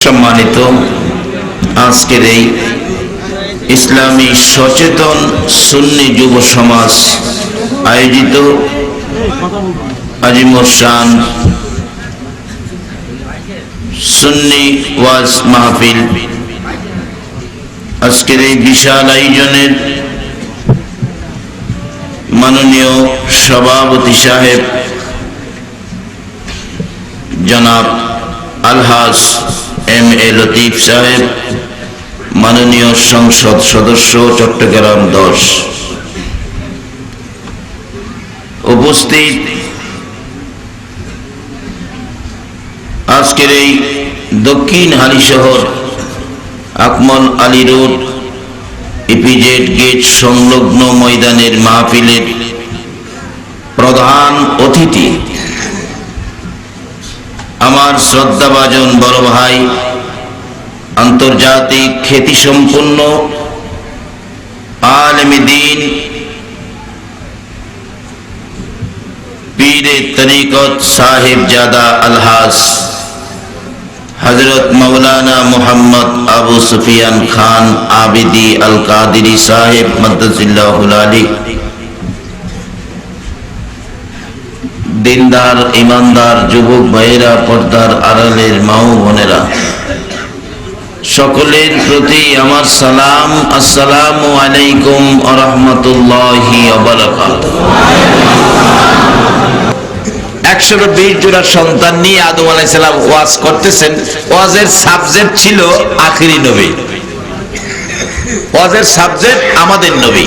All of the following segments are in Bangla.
সম্মানিত আজকের এই ইসলামী সচেতন সুন্নি যুব সমাজ আয়োজিত আজিমুর শান সুন্নি ওয়াজ মাহফিল, আজকের এই বিশাল আয়োজনের মাননীয় সভাপতি সাহেব জনাব আলহাজ এম এ লতিফ সাহেব, মাননীয় সংসদ সদস্য চট্টগ্রাম 10, উপস্থিত আজকের এই দক্ষিণ Halishahar Akmal Ali road EPZ gate সংলগ্ন ময়দানের মাহফিলের প্রধান অতিথি আমার শ্রদ্ধাভাজন বড় ভাই, আন্তর্জাতিক খ্যাতিসম্পন্ন আলেমে দ্বীন, পীরে তরিকত সাহেবজাদা আলহাজ হযরত মাওলানা মুহাম্মদ আবু সুফিয়ান খান আবিদি আল কাদিরি সাহেব মাদ্দাজিল্লাহুল আলী, দিনদার ইমানদার যুবক ভাইয়েরা, পর্দার আড়ালের মা ও বোনেরা, সকলের প্রতি আমার সালাম। আসসালামু আলাইকুম ওয়া রাহমাতুল্লাহি ওয়া বারাকাতুহু। 120 জোড়া সন্তান নিয়ে আদম আলাইহিস সালাম ওয়াজ করতেছেন। ওয়াজের সাবজেক্ট ছিল আখিরি নবী, ওয়াজের সাবজেক্ট আমাদের নবী।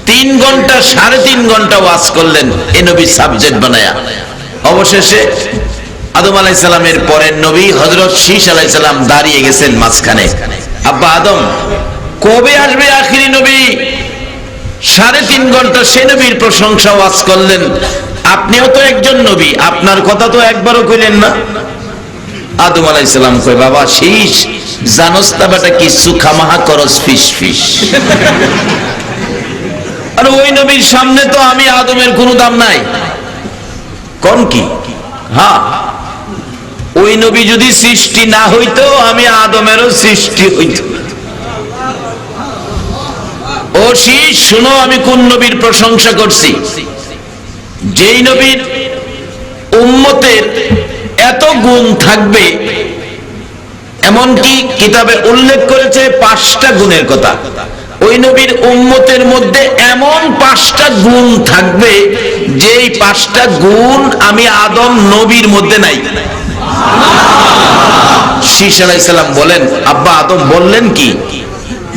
3 ঘন্টা 3.5 ঘন্টা ওয়াজ করলেন এই নবীর সাবজেক্ট বানায়া। অবশেষে আদম আলাইহিস সালামের পরের নবী হযরত শীশ আলাইহিস সালাম দাঁড়িয়ে গেছেন মাঝখানে। আব্বা আদম, কবে আসবে আখিরি নবী? 3.5 ঘন্টা সে নবীর প্রশংসা ওয়াজ করলেন। আপনিও তো একজন নবী, আপনার কথা তো একবারও কইলেন না। আদম আলাইহিস সালাম কয়, বাবা শীশ, জানোস না বেটা কিছু খামাহা করস ফিস ফিস। আর ওই নবীর সামনে তো আমি আদমের কোনো দাম নাই। কোন কি? হ্যাঁ, ওই নবী যদি সৃষ্টি না হইতো আমি আদমেরও সৃষ্টি হইতো। ও শীষ, শুনো আমি কোন নবীর প্রশংসা করছি। যেই নবীর উম্মতের এত গুণ থাকবে, এমনকি কিতাবে উল্লেখ করেছে 5টা গুণের কথা। ওই নবীর উম্মতের মধ্যে এমন 5টা গুণ থাকবে যেই 5টা গুণ আমি আদম নবীর মধ্যে নাই। শীশ আলাইহিস সালাম বলেন, আব্বা আদম বললেন কি?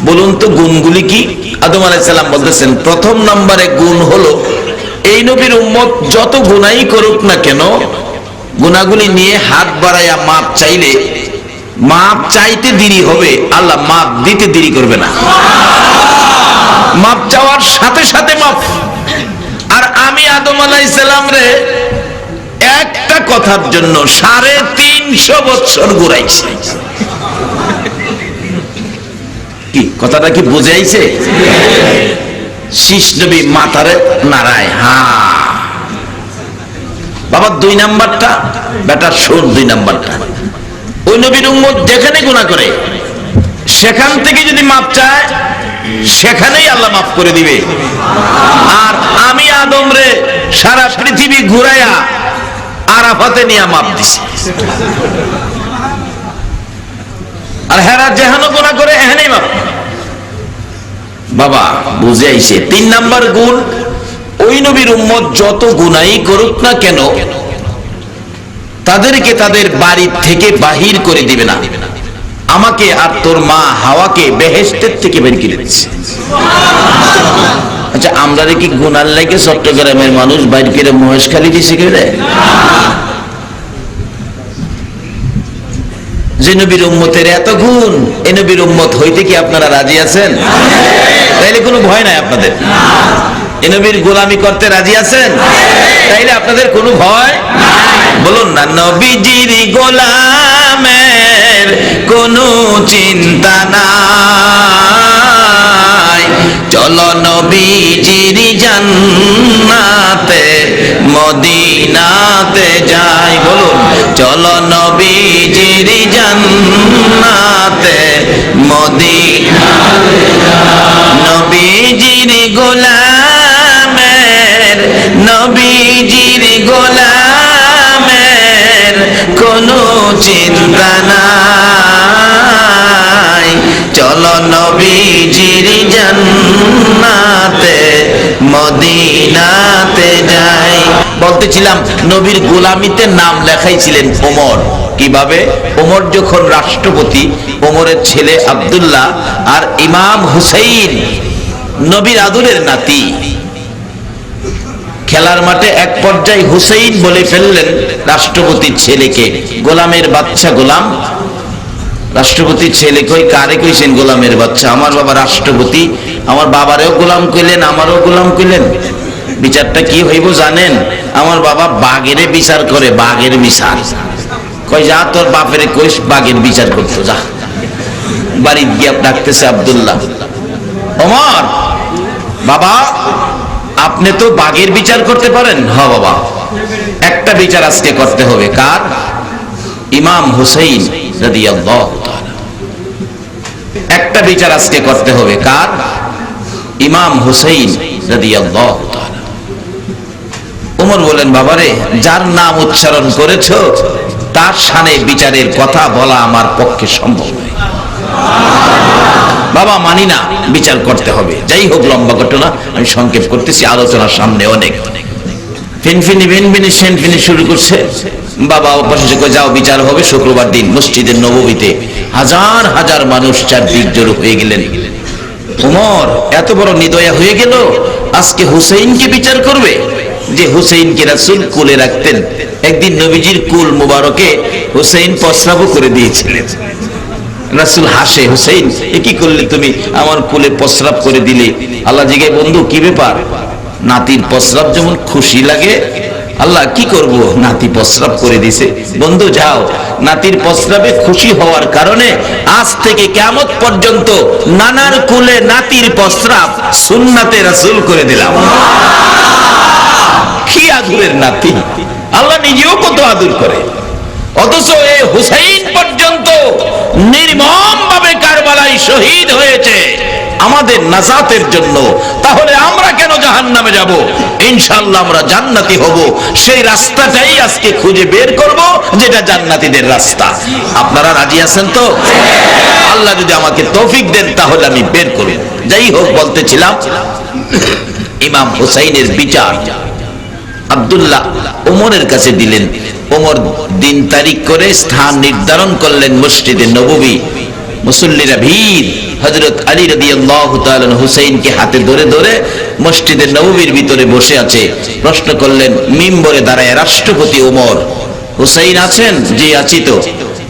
বলুন তো গুণগুলি কি? আদম আলাইহিস সালাম বলতেছেন, প্রথম নম্বরে গুণ হলো এই নবীর উম্মত যত গুনাহই করুক না কেন, গুনাহগুলি নিয়ে হাত বাড়াইয়া মাপ চাইলে মাপ চাইতে দেরি হবে, আল্লাহ মাপ দিতে দেরি করবে না। মাপ চাওয়ার সাথে সাথে মাপ। আর আমি আদম আলাইহিস সালাম রে একটা কথার জন্য 350 বছর ঘুরাইছি। কি কথাটা কি বুঝাইছে? শীষ নবী মাথারে নাড়ায়, হ্যাঁ বাবা। 2 নাম্বারটা বেটা শোন, 2 নাম্বারটা, ওই নবীর উম্মত যেখানে গুনাহ করে সেখান থেকে যদি মাপ চায় সেখানেই আল্লাহ মাফ করে দিবে। আর আমি আদম রে সারা পৃথিবী ঘুরাইয়া আরাফাতে নিয়ে মাপ দিছি। আর হেরা যেহানো গুনাহ করে এখানেই মাপ। বাবা বুঝে আইছে। 3 নাম্বার গুণ, ওই নবীর উম্মত যত গুনাহই করুক না কেন তাদেরকে তাদের বাড়ি থেকে বাহির করে দিবে না। আমাকে আর তোর মা হাওয়াকে বেহেশতের থেকে বের করে দিচ্ছে। আচ্ছা, আমরা কি গুনার লাগে চট্টগ্রামের মানুষ বাইর করে মহেশখালী দিছে কেড়ে? যে নবীর উম্মতের এত গুণ, এই নবীর উম্মত হইতে কি আপনারা রাজি আছেন? তাইলে কোনো ভয় নাই আপনাদের। এই নবীর গোলামি করতে রাজি আছেন? তাইলে আপনাদের কোনো ভয় বলুন না। নবীজির গোলামের কোনো চিন্তা নাই, চলো নবীজির জান্নাতে মদিনাতে যাই। বলুন, চলো নবীজির জান্নাতে মদিনা, নবীজির গোলামের, নবীজির গোলামের কোনো চিন্তা নাই। চলো নবীজির জান্নাতে মদিনাতে যাই। বলতেছিলাম নবীর গোলামিতে নাম লেখাইছিলেন ওমর। কিভাবে? ওমর যখন রাষ্ট্রপতি, ওমরের ছেলে আব্দুল্লাহ আর ইমাম হুসাইন নবীর আদরের নাতি, খেলার মাঠে এক পর্যায়ে হুসাইন বলে ফেললেন রাষ্ট্রপতির ছেলেকে, গোলামের বাচ্চা গোলাম। রাষ্ট্রপতির ছেলে কই, কারে কইছেন গোলামের বাচ্চা? আমার বাবা রাষ্ট্রপতি, আমার বাবারেও গোলাম কইলেন, আমারও গোলাম কইলেন। বিচারটা কি হইব জানেন? আমার বাবা বাঘেরে বিচার করে, বাঘের বিচার। কই যা তোর বাপেরে কইস বাঘের বিচার করতো, যা। বাড়ি গিয়ে ডাকতেছে আব্দুল্লাহ, ওমর বাবা আপনি তো বাঘের বিচার করতে পারেন? হ্যাঁ বাবা, একটা বিচার আজকে করতে হবে। কার? ইমাম হুসাইন রাদিয়াল্লাহু তাআলা। একটা বিচার আজকে করতে হবে। কার? ইমাম হুসাইন রাদিয়াল্লাহু তাআলা। ওমর বলেন, বাবারে যার নাম উচ্চারণ করেছো তার শানে বিচারের কথা বলা আমার পক্ষে সম্ভব নয়। বাবা মানি না, বিচার করতে হবে। যাই হোক, লম্বা ঘটনা, আমি সংক্ষেপ করতেছি, আলোচনার সামনে অনেক। ফিনফিনি বিনবিনি সেনফিনি শুরু করছে। বাবা অবশেষে কই যাও বিচার হবে শুক্রবার দিন মসজিদের নববীতে। হাজার হাজার মানুষ চারদিক জড়ো হয়ে গেলেন। ওমর এত বড় নিদয়া হয়ে গেল, আজকে হুসাইনকে বিচার করবে। যে হুসাইনকে রাসূল কোলে রাখতেন, একদিন নবীজির কুল মুবারকে হুসাইন প্রস্রাব করে দিয়েছিলেন। রাসূল হাসে, হুসাইন এ কি করলে তুমি, আমার কোলে প্রস্রাব করে দিলে? আল্লাহ জিজ্ঞাসা, বন্ধু কি ব্যাপার? নাতির প্রস্রাব যেমন খুশি লাগে, আল্লাহ কি করব, নাতি প্রস্রাব করে দিছে। বন্ধু যাও, নাতির প্রস্রাবে খুশি হওয়ার কারণে আজ থেকে কিয়ামত পর্যন্ত নানার কোলে নাতির প্রস্রাব সুন্নাতে রাসূল করে দিলাম। কি আদরের নাতি! আল্লাহ নিজেও কত আদর করে, অথচ এই হুসাইন পর্যন্ত নির্মম ভাবে কারবালায় শহীদ হয়েছে আমাদের নাজাতের জন্য। তাহলে আমরা কেন জাহান্নামে যাব? ইনশাআল্লাহ আমরা জান্নাতি হব। সেই রাস্তাটাই আজকে খুঁজে বের করব, যেটা জান্নাতীদের রাস্তা। আপনারা রাজি আছেন তো? আল্লাহ যদি আমাকে তৌফিক দেন তাহলে আমি বের করব। যাই হোক, বলতেছিলাম ইমাম হুসাইনের বিচার আব্দুল্লাহ ওমরের কাছে দিলেন। ওমর দিন তারিখ করে স্থান নির্ধারণ করলেন মসজিদে নববী। মুসল্লিরা ভিড়। হযরত আলী রাদিয়াল্লাহু তাআলা হুসাইনকে হাতে ধরে ধরে মসজিদে নববীর ভিতরে বসে আছে। প্রশ্ন করলেন মিম্বরে দাঁড়ায়, রাষ্ট্রপতি ওমর, হুসাইন আছেন? জি আছি তো।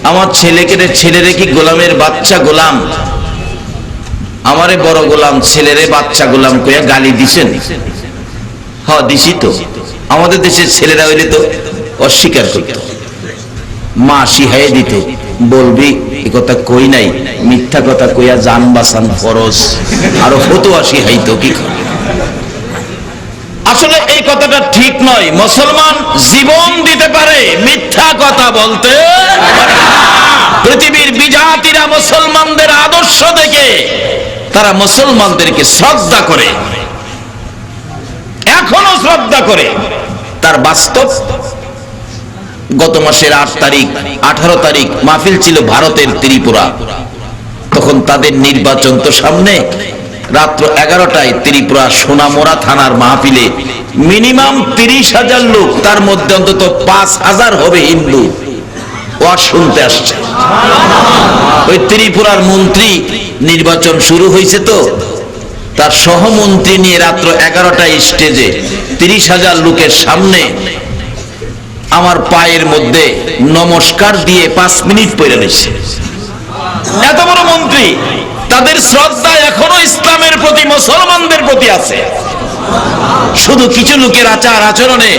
আমার ছেলেরে কি গোলামের বাচ্চা গোলাম? আমারে বড় গোলাম, ছেলেরে বাচ্চা গোলাম কইয়া গালি দিছেন? হ্যাঁ দিছি তো। আমাদের দেশের ছেলেরা হইলে তো অস্বীকার করত, মা শিখাইয়ে দিত, বলবি এই কথা কই নাই, মিথ্যা কথা কইয়া জান বাঁচান ফরজ, আরো ফতোয়া শিখাইতো। কি আসলে এই কথাটা ঠিক নয়। মুসলমান জীবন দিতে পারে, মিথ্যা কথা বলতে পারে না। পৃথিবীর বিজাতিরা মুসলমানদের আদর্শ দেখে তারা মুসলমানদেরকে শ্রদ্ধা করে, এখনো শ্রদ্ধা করে। তার বাস্তব গত মাসের 8 তারিখ 18 তারিখ মাহফিল ছিল ভারতের ত্রিপুরা। তখন তাদের নির্বাচন তো সামনে। রাত্র 11টায় ত্রিপুরা সোনামোড়া থানার মাহফিলে মিনিমাম 30,000 লোক, তার মধ্যে অন্তত 5,000 হবে হিন্দু, ওয়াজ শুনতে আসছে। ওই ত্রিপুরার মন্ত্রী, নির্বাচন শুরু হয়েছে তো, তার সহমন্ত্রী নিয়ে রাত্র 11টায় স্টেজে 30,000 লোকের সামনে আমার পায়ের মধ্যে নমস্কার দিয়ে 5 মিনিট পড়ে রয়েছে। এত বড় মন্ত্রী, তাদের শ্রদ্ধা এখনো ইসলামের প্রতি, মুসলমানদের প্রতি আছে। শুধু কিছু লোকের আচার আচরণে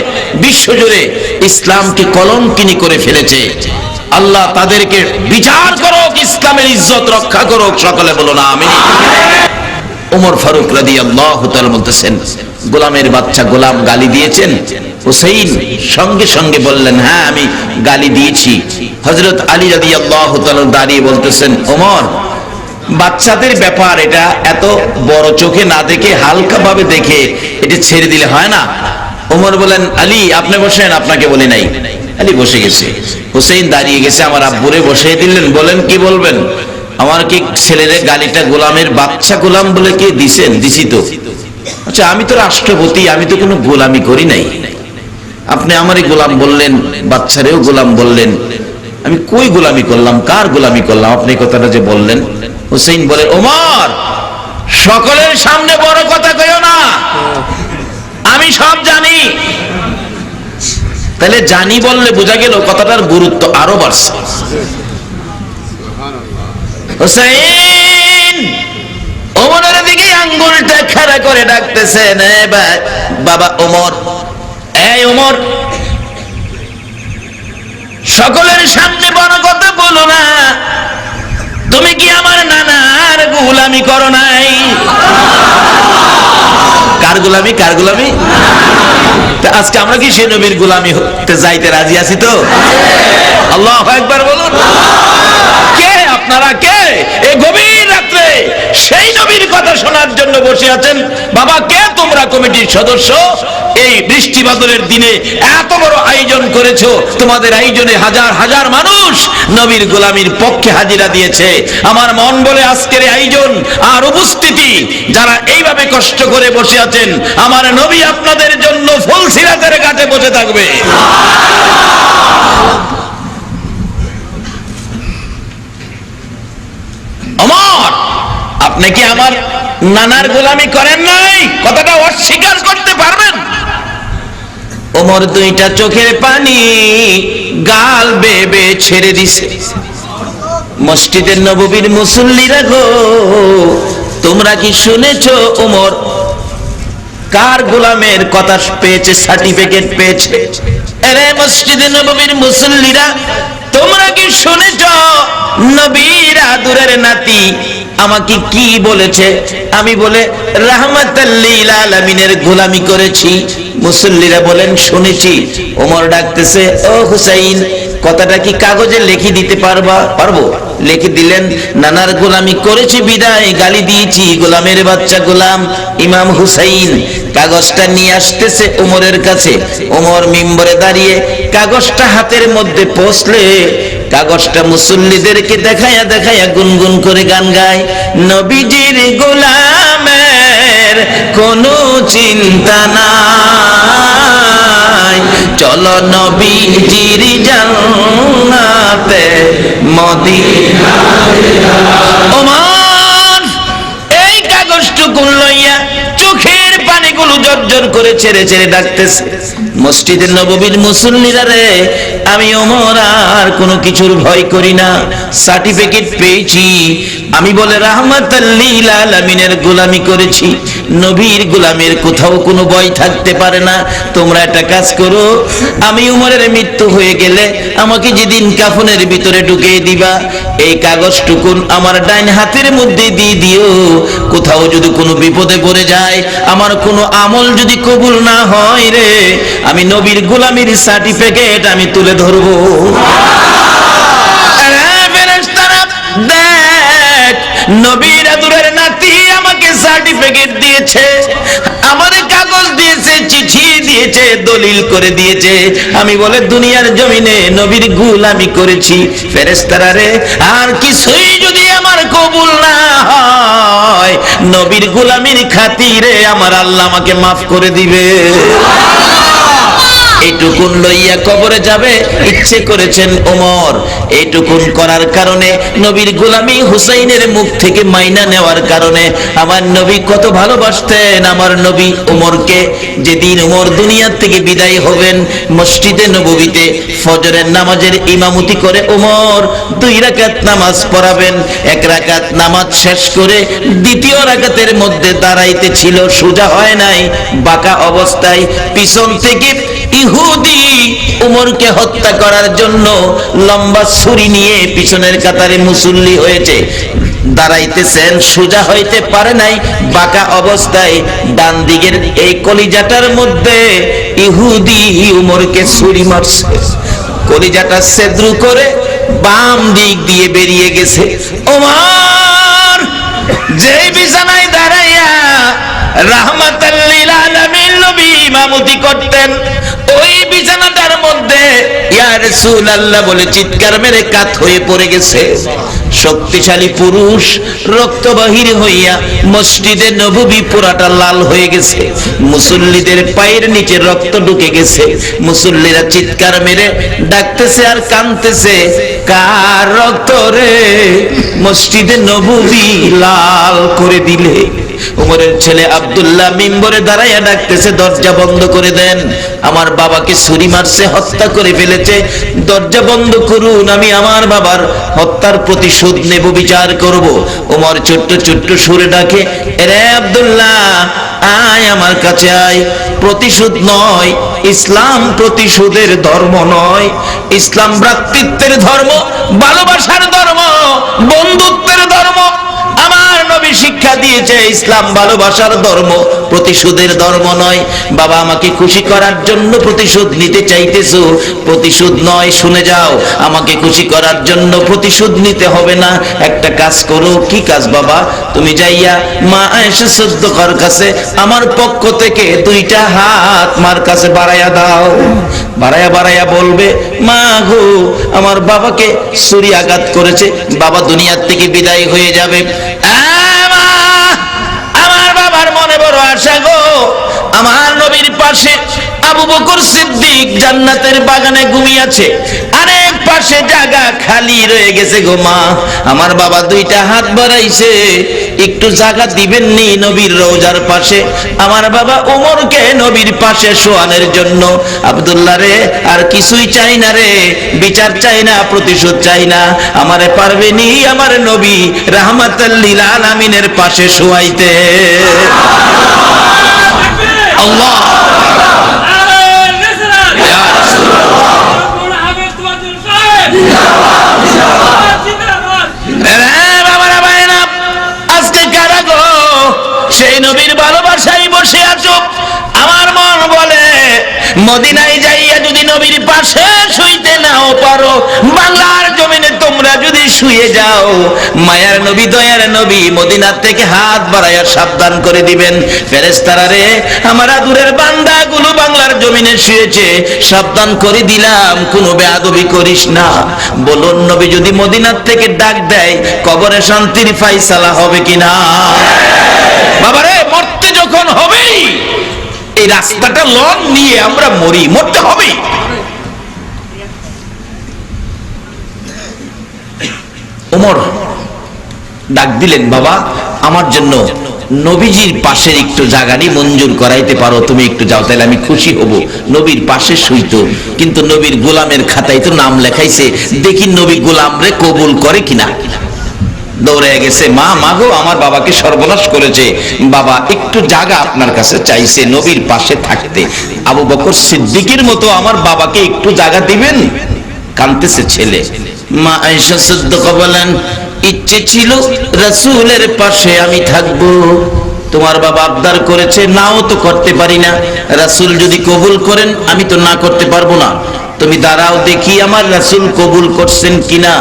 বিশ্বজুড়ে ইসলামকে কলঙ্কিনী করে ফেলেছে। আল্লাহ তাদেরকে বিচার করুক, ইসলামের ইজ্জত রক্ষা করুক। সকলে বলো না আমিন। ওমর ফারুক রাদিয়াল্লাহু তাআলা বলতেছেন, গোলামের বাচ্চা গোলাম গালি দিয়েছেন? হুসাইন সঙ্গে সঙ্গে বললেন, হ্যাঁ আমি গালি দিয়েছি। হযরত আলী রাদিয়াল্লাহু তাআলা দাঁড়িয়ে বলতেছেন, ওমর, বাচ্চাদের ব্যাপার, এটা এত বড় চোখে না দেখে হালকা ভাবে দেখে এটা ছেড়ে দিলে হয় না। ওমর বলেন, আলী আপনি বসেন, আপনাকে বলি নাই। আলী বসে গেছে, হুসাইন দাঁড়িয়ে গেছে, আমার আব্বুরে বসিয়ে দিলেন। বলেন কি বলবেন? আমার কি ছেলের গালিটা গোলামের বাচ্চা গোলাম বলে কি দিছেন? দিছি তো। আচ্ছা আমি তো রাষ্ট্রপতি, আমি তো কোনো গোলামি করি নাই, আপনি আমারই গোলাম বললেন, বাচ্চারেও গোলাম বললেন, আমি কই গোলামি করলাম, কার গোলামি করলাম আপনি কথাটা যে বললেন? হুসাইন বলে, ওমর সকলের সামনে বড় কথা কইও না, আমি সব জানি। তাহলে জানি বললে বোঝা গেল কথাটার গুরুত্ব আরো বাড়ছে। হুসাইন ওমরের দিকে আঙ্গুলটা খাড়া করে ডাকতেছেন, বাবা ওমর, এই ওমর, সকলের সামনে বড় কথা বলো না, তুমি কি আমার নানার গোলামি করো নাই? কার গোলামি? কার গোলামি? আজকে আমরা কি সেই নবীর গোলামি হতে যাইতে রাজি আছি তো? আল্লাহু আকবার বলুন। কে আপনারা, কে এই গভীর রাত্রে সেই নবীর কথা শোনার জন্য বসে আছেন? বাবা কে তোমরা কমিটির সদস্য? এই বৃষ্টি বাদলের দিনে এত বড় আয়োজন করেছো, তোমাদের আয়োজনে হাজার হাজার মানুষ নবীর গোলামির পক্ষে হাজিরা দিয়েছে। আমার মন বলে আজকের আয়োজন আর উপস্থিতি, যারা এইভাবে কষ্ট করে বসে আছেন, আমার নবী আপনাদের জন্য ফুলসিরাতের ঘাটে বসে থাকবে। ওমর, আপনি কি আমার নানার গোলামি করেন নাই? কথাটা অস্বীকার করতে পারবেন? ওমর দুইটা চোখের পানি গাল বেবে ছেড়ে দিছে। মসজিদের নববীর মুসল্লিরা গো, তোমরা কি শুনেছো ওমর কার গোলামের কথা পেয়েছে, সার্টিফিকেট পেয়েছে? আরে মসজিদের নববীর মুসল্লিরা, তোমরা কি শুনেছো নবীর আদরের নাতি আমাকে কি বলেছে? আমি বলে রাহমাতাল লিল আলামিনের গোলামি করেছি। মুসল্লিরা বলেন শুনেছি। ওমর ডাকতেছে, ও হুসাইন, কথাটা কি কাগজে লিখে দিতে পারবা? পারবো। লিখে দিলেন, নানার গোলামি করেছি বিদায় গালি দিয়েছি, গোলামের বাচ্চা গোলাম ইমাম হুসাইন। কাগজটা নিয়ে আসতেছে ওমরের কাছে। ওমর মিম্বরে দাঁড়িয়ে কাগজটা হাতের মধ্যে পৌঁছলে কাগজটা মুসল্লিদেরকে দেখায়া দেখায়া গুনগুন করে গান গায়, নবীজির গোলামের কোনো চিন্তা নাই, চলো নবীজির জান্নাতে মদিনায়। ওমর এই কাগজটুকু লইয়া চোখের পানিগুলো জর্জর করে ছেড়ে ছেড়ে ডাকতেছে, মসজিদের নববীর মুসল্লিরা রে, আমি ওমর আর কোনো কিছুর ভয় করি না, সার্টিফিকেট পেয়েছি। আমি বলে রাহমাতাল লিল আলামিনের গোলামি করেছি, নবীর গোলামের কোথাও কোনো ভয় থাকতে পারে না। তোমরা একটা কাজ করো, আমি উমরের মৃত্যু হয়ে গেলে আমাকে যেদিন কাফনের ভিতরে ঢুকিয়ে দিবা, এই কাগজটুকুন আমার ডাইন হাতের মধ্যে দিয়ে দিও। কোথাও যদি কোনো বিপদে পড়ে যায়, আমার কোনো আমল যদি কবুল না হয় রে, আমি নবীর গোলামির সার্টিফিকেট আমি তুলে ধরবো। দেখ, নবীর আদরের নাতি আমাকে সার্টিফিকেট দিয়েছে, আমার কাগজ দিয়েছে, চিঠি দিয়েছে, দলিল করে দিয়েছে। আমি বলে দুনিয়ার জমিনে নবীর গোলামি করেছি। ফেরেশতারা রে, আর কিছুই যদি আমার কবুল না হয়, নবীর গোলামির খাতিরে আমার আল্লাহ আমাকে মাফ করে দিবে। এইটুকুন লইয়া কবরে যাবে ইচ্ছে করেছেন ওমর। এইটুকুন করার কারণে, নবীর গোলামি হুসাইনের মুখ থেকে মাইনা নেওয়ার কারণে আমার নবী কত ভালোবাসতেন আমার নবী ওমরকে। যেদিন ওমর দুনিয়ার থেকে বিদায় হবেন, মসজিদে নববীতে ফজরের নামাজের ইমামতি করে ওমর 2 রাকাত নামাজ পড়াবেন। 1 রাকাত নামাজ শেষ করে দ্বিতীয় রাকাতের মধ্যে দাঁড়াইতে ছিল, সোজা হয় নাই, বাঁকা অবস্থায় পিছন থেকে ইহুদি উমরকে হত্যা করার জন্য লম্বা ছুরি নিয়ে পিছনের কাতারে মুসল্লি হয়েছে, দাঁড়াইতেছেন, সোজা হইতে পারে নাই, বাঁকা অবস্থায় ডান দিকের এই কলিজাটার মধ্যে ইহুদি উমরকে ছুরি মারছে, কলিজাটা ছেদ্র করে বাম দিক দিয়ে বেরিয়ে গেছে। ওমর যেই বিছানায় দাঁড়াইয়া রাহমাতাল লিল আলামিন নবী ইমামতি করতেন, ওই বিছানাটার মধ্যে ইয়া রাসূলুল্লাহ বলে চিৎকার মেরে কাত হয়ে পড়ে গেছে। শক্তিশালী পুরুষ রক্ত বাহির হইয়া মসজিদে নববী পুরাটা লাল হয়ে গেছে, মুসল্লিদের পায়ের নিচে রক্ত ঢুকে গেছে, মুসল্লিরা চিৎকার মেরে ডাকতেছে আর কাঁদতেছে, কার রক্ত রে মসজিদে নববী লাল করে দিলে। উমরের ছেলে আব্দুল্লাহ মিম্বরে দাঁড়াইয়া ডাকতেছে, দরজা বন্ধ করে দেন, আমার বাবাকে ছুরি মারছে, হত্যা করে ফেলেছে, দরজা বন্ধ করুন, আমি আমার বাবার হত্যার প্রতিশোধ নেব, বিচার করব। উমর ছোট্ট ছোট্ট সুরে ডাকে, রে আব্দুল্লাহ আয় আমার কাছে আয়, প্রতিশোধ নয়, ইসলাম প্রতিশোধের ধর্ম নয়, ইসলাম ভ্রাতৃত্বের ধর্ম, ভালোবাসার ধর্ম, বন্ধুত্বের ধর্ম। আমার নবী শিক্ষা দিয়েছে ইসলাম ভালোবাসার ধর্ম, প্রতিশোধের ধর্ম নয়। বাবা আমাকে খুশি করার জন্য প্রতিশোধ নিতে চাইতেছো, প্রতিশোধ নয়, শুনে যাও, আমাকে খুশি করার জন্য প্রতিশোধ নিতে হবে না, একটা কাজ করো। কি কাজ বাবা? তুমি যাইয়া মা আয়েশা সিদ্দিকার কাছে আমার পক্ষ থেকে দুইটা হাত মার কাছে বাড়াইয়া দাও, বাড়াইয়া বাড়াইয়া বলবে, মা গো আমার বাবাকে ছুরি আঘাত করেছে, বাবা দুনিয়ার থেকে বিদায় হয়ে যাবে। আমার বাবার মনে বড় আশা গো, আমার নবীর পাশে আবু বকর সিদ্দিক জান্নাতের বাগানে ঘুমিয়েছে, আরেক পাশে জায়গা খালি রয়ে গেছে গো মা, আমার বাবা দুইটা হাত বাড়াইছে, একটু জায়গা দিবেন নি নবীর রওজার পাশে, আমার বাবা ওমরকে নবীর পাশে শোয়ানোর জন্য। আব্দুল্লাহ রে আর কিছুই চাই না রে, বিচার চাই না, প্রতিশোধ চাই না, আমারে পারবে নি আমার নবী রাহমাতাল লিল আলামিনের পাশে শোয়াইতে। আল্লাহ আজকে কারা গো সেই নবীর ভালোবাসায় বসে আছো? আমার মন বলে মদিনায় যাইয়া যদি নবীর পাশে শুইতে নাও পারো, বাংলার জমিনে তোমরা যদি শুয়ে যাও, মায়ার নবী দয়ার নবী মদিনার থেকে হাত বাড়াইয়া সাবধান করে দিবেন, ফেরেশতারা রে আমার আদুরের বান্দাগুলো বাংলার জমিনে শুয়েছে, সাবধান করে দিলাম কোনো বেয়াদবি করিস না। বলুন নবী যদি মদিনার থেকে ডাক দেয়, কবরে শান্তির ফায়সালা হবে কিনা? বাবারে মরতে যখন হবেই, এই রাস্তাটা লন নিয়ে আমরা মরি, মরতে হবে। ওমর ডাক দিলেন, বাবা আমার জন্য নবীজির পাশে একটু জায়গানি মঞ্জুর করাইতে পারো, তুমি একটু যাও, তাহলে আমি খুশি হব। নবীর পাশে শুইতো, কিন্তু নবীর গোলামের খাতায় তো নাম লেখাইছে, দেখি নবী গোলাম রে কবুল করে কিনা। দৌড়ে গেছে, মা মাগো আমার বাবাকে সর্বনাশ করেছে, বাবা একটু জায়গা আপনার কাছে চাইছে নবীর পাশে থাকতে, আবু বকর সিদ্দিকের মতো আমার বাবাকে একটু জায়গা দিবেন। কাঁদতেছে ছেলে। মা আয়েশা সিদ্দিকা বলেন, ইচ্ছে ছিল রাসূলের পাশে আমি থাকবো, তোমার বাবা আবদার করেছে, নাও তো করতে পারি না, রাসূল যদি কবুল করেন আমি তো না করতে পারবো না, তুমি দাঁড়াও দেখি আমার রাসূল কবুল করছেন কিনা।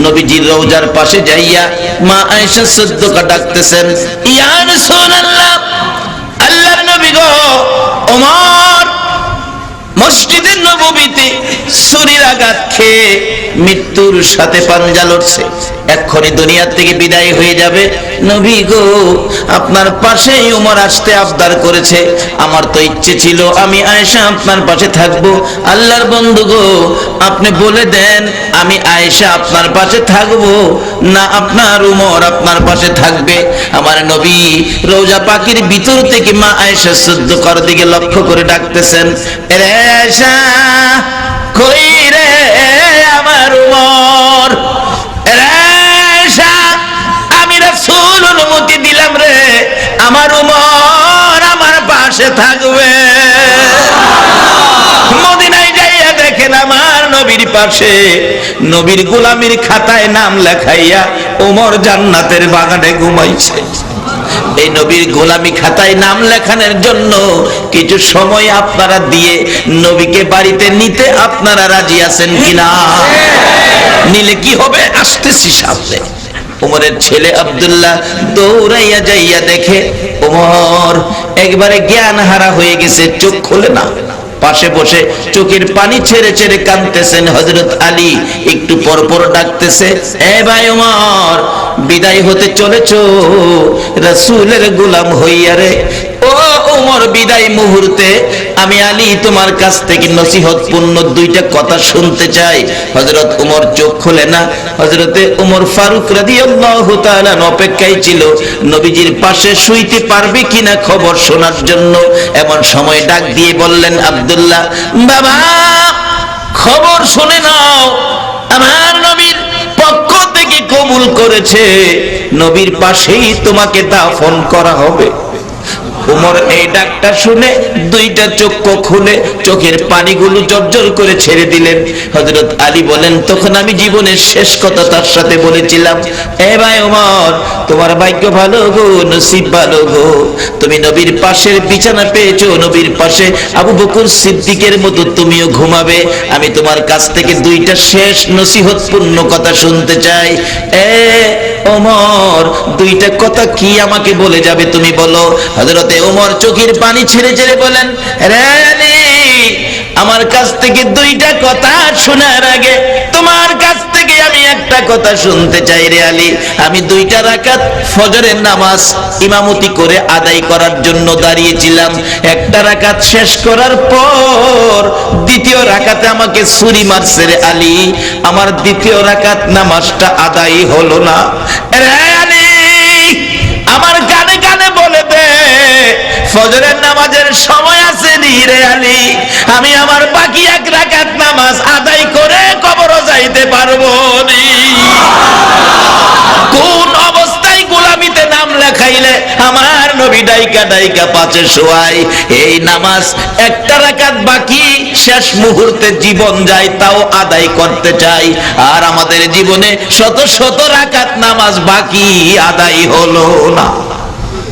নবীজির রওজার পাশে যাইয়া মা আয়েশা সিদ্দিকা ডাকতেছেন, ইয়া রাসূলুল্লাহ, আল্লাহর নবী গো, ওমর মসজিদের নববীতে ছুরির আঘাত খেয়ে মৃত্যুর সাথে পাঞ্জা লড়ছে, এক্ষুনি দুনিয়ার থেকে বিদায় হয়ে যাবে, নবী গো আপনার পাশেই ওমর আসতে আবদার করেছে, আমার তো ইচ্ছে ছিল আমি আয়েশা আপনার পাশে থাকবো, আল্লাহর বন্ধু গো আপনি বলে দেন আমি আয়েশা আপনার পাশে থাকবো না আপনার ওমর আপনার পাশে থাকবে। আমার নবী রওজা পাকের ভিতর থেকে মা আয়েশা সিদ্দিকার দিকে লক্ষ্য করে ডাকতেছেন, রে আয়েশা কই রে আমার ওমর, রে আয়েশা আমি রাসূল অনুমতি দিলাম রে আমার ওমর আমার পাশে থাকবে। নবীর পাশে নবীর গোলামির খাতায় নাম লেখাইয়া ওমর জান্নাতের বাগানে ঘুমাইছে। এই নবীর গোলামি খাতায় নাম লেখানোর জন্য কিছু সময় আপনারা দিয়ে নবীকে বাড়িতে নিতে আপনারা রাজি আছেন কিনা? নিলে কি হবে? আসতেছি সামনে। ওমরের ছেলে আব্দুল্লাহ দৌড়াইয়া যাইয়া দেখে ওমর একবারে জ্ঞান হারা হয়ে গেছে, চোখ খোলে না। পাশে বসে চোখের পানি ছেড়ে ছেড়ে কাঁদতেছেন হযরত আলী। একটু পর পর ডাকতেছে, এ ভাই ওমর, বিদায় হতে চলেছো রাসূলের গোলাম হইয়া রে। ও ওমর, বিদায় মুহূর্তে আমি আলী তোমার কাছ থেকে নসিহতপূর্ণ দুইটা কথা শুনতে চাই। হযরত ওমর চোখ খোলে না। হযরতে ওমর ফারুক রাদিয়াল্লাহু তাআলা অপেক্ষায় ছিল নবীজির পাশে শুইতে পারবে কিনা খবর শোনার জন্য। এমন সময় ডাক দিয়ে বললেন, আব্দুল্লাহ বাবা, খবর শুনে নাও, আমার নবীর পক্ষ থেকে কবুল করেছে, নবীর পাশেই তোমাকে দাফন করা হবে। ওমর এই ডাকটা শুনে দুইটা চক্ষু খুলে চোখের পানিগুলো জর্জর করে ছেড়ে দিলেন। হযরত আলী বলেন, তখন আমি জীবনের শেষ কথা তার সাথে বলেছিলাম, এ ভাই ওমর, তোমার ভাগ্য ভালো গো, নসিব ভালো গো, তুমি নবীর পাশের বিছানা পেয়েছো, নবীর পাশে আবু বকর সিদ্দিকের মতো তুমিও ঘুমাবে। আমি তোমার কাছ থেকে দুইটা শেষ নসিহতপূর্ণ কথা শুনতে চাই। এ ওমর, দুইটা কথা কি আমাকে বলে যাবে, তুমি বলো। হযরতে ওমর চোখের পানি ছেড়ে ছেড়ে বলেন, রে আলী, আমার কাছ থেকে দুইটা কথা শোনার আগে তোমার কাছ থেকে আমি একটা কথা শুনতে চাই রে আলী। আমি 2 রাকাত ফজরের নামাজ ইমামতি করে আদায় করার জন্য দাঁড়িয়েছিলাম। 1 রাকাত শেষ করার পর 2য় রাকাতে আমাকে ছুরি মারছে রে আলী, আমার 2য় রাকাত নামাজটা আদায় হলো না। রে আলী, আমার কানে কানে বলে দে, ফজরের নামাজের সময় আছে নি রে আলী, আমি আমার বাকি 1 রাকাত নামাজ আদায় করে কবর যাইতে পারবো নি। কোন অবস্থায় গোলামিতে নাম লেখাইলে আমার নবী ডাইকা ডাইকা পাশে শোয়াই, এই নামাজ 1টা রাকাত বাকি, শেষ মুহূর্তে জীবন যায় তাও আদায় করতে চাই। আর আমাদের জীবনে শত শত রাকাত নামাজ বাকি, আদায় হলো না।